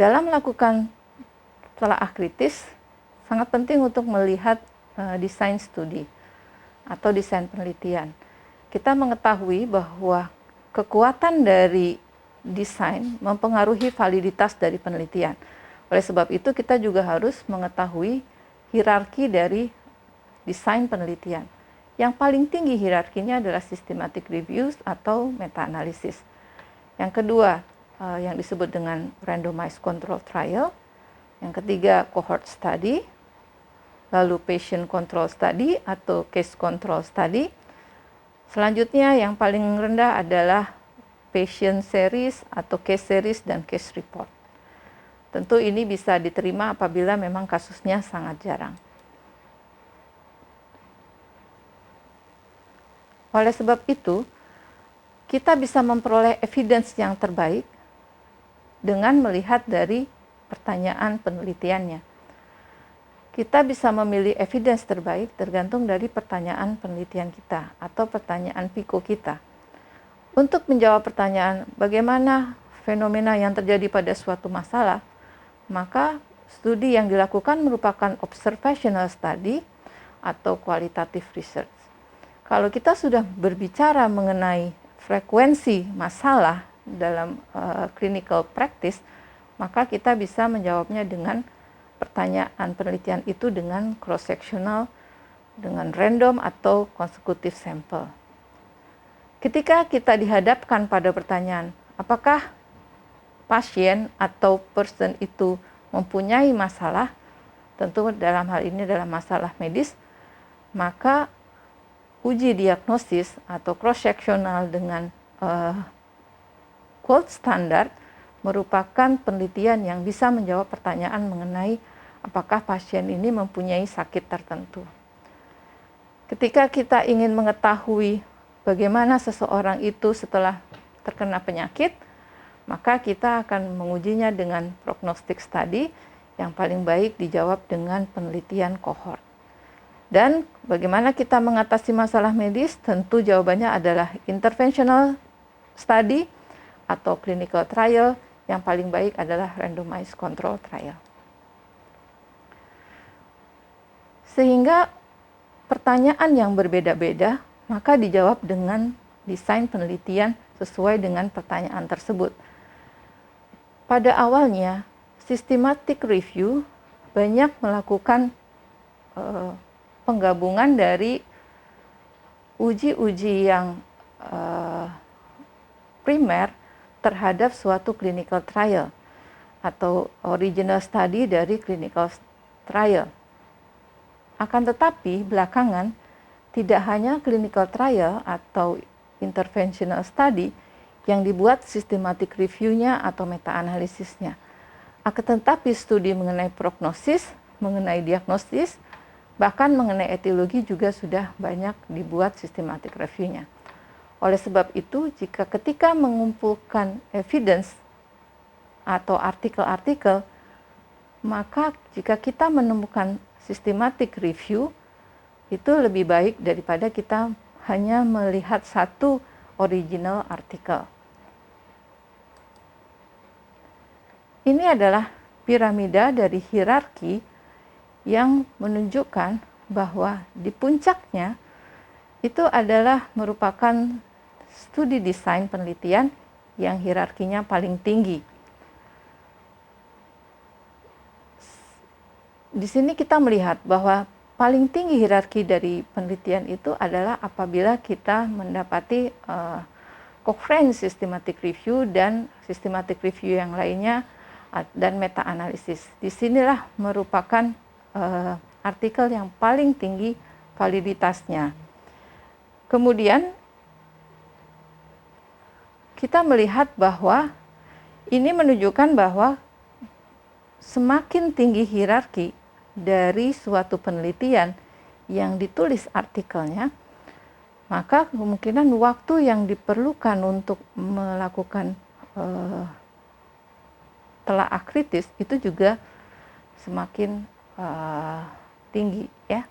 dalam melakukan telaah kritis, sangat penting untuk melihat desain studi atau desain penelitian. Kita mengetahui bahwa kekuatan dari desain mempengaruhi validitas dari penelitian. Oleh sebab itu, kita juga harus mengetahui hierarki dari desain penelitian. Yang paling tinggi hierarkinya adalah systematic reviews atau meta-analisis. Yang kedua, yang disebut dengan randomized control trial. Yang ketiga, cohort study. Lalu patient control study atau case control study. Selanjutnya yang paling rendah adalah patient series atau case series dan case report. Tentu ini bisa diterima apabila memang kasusnya sangat jarang. Oleh sebab itu, kita bisa memperoleh evidence yang terbaik dengan melihat dari pertanyaan penelitiannya. Kita bisa memilih evidence terbaik tergantung dari pertanyaan penelitian kita atau pertanyaan PICO kita. Untuk menjawab pertanyaan bagaimana fenomena yang terjadi pada suatu masalah, maka studi yang dilakukan merupakan observational study atau qualitative research. Kalau kita sudah berbicara mengenai frekuensi masalah dalam clinical practice, maka kita bisa menjawabnya dengan pertanyaan penelitian itu dengan cross-sectional, dengan random atau consecutive sample. Ketika kita dihadapkan pada pertanyaan, apakah pasien atau person itu mempunyai masalah, tentu dalam hal ini adalah masalah medis, maka uji diagnosis atau cross-sectional dengan gold standard merupakan penelitian yang bisa menjawab pertanyaan mengenai apakah pasien ini mempunyai sakit tertentu. Ketika kita ingin mengetahui bagaimana seseorang itu setelah terkena penyakit, maka kita akan mengujinya dengan prognostic study yang paling baik dijawab dengan penelitian kohort. Dan bagaimana kita mengatasi masalah medis? Tentu jawabannya adalah interventional study atau clinical trial. Yang paling baik adalah randomized control trial. Sehingga pertanyaan yang berbeda-beda, maka dijawab dengan desain penelitian sesuai dengan pertanyaan tersebut. Pada awalnya, systematic review banyak melakukan penggabungan dari uji-uji yang primer terhadap suatu clinical trial atau original study dari clinical trial. Akan tetapi belakangan tidak hanya clinical trial atau interventional study yang dibuat systematic review-nya atau meta-analisisnya. Akan tetapi studi mengenai prognosis, mengenai diagnosis, bahkan mengenai etiologi juga sudah banyak dibuat systematic review-nya. Oleh sebab itu, jika ketika mengumpulkan evidence atau artikel-artikel, maka jika kita menemukan systematic review, itu lebih baik daripada kita hanya melihat satu original artikel. Ini adalah piramida dari hierarki yang menunjukkan bahwa di puncaknya itu adalah merupakan studi desain penelitian yang hierarkinya paling tinggi. Di sini kita melihat bahwa paling tinggi hierarki dari penelitian itu adalah apabila kita mendapati Cochrane systematic review dan systematic review yang lainnya dan meta-analisis. Disinilah merupakan artikel yang paling tinggi validitasnya. Kemudian kita melihat bahwa ini menunjukkan bahwa semakin tinggi hierarki dari suatu penelitian yang ditulis artikelnya, maka kemungkinan waktu yang diperlukan untuk melakukan telaah kritis itu juga semakin tinggi, ya.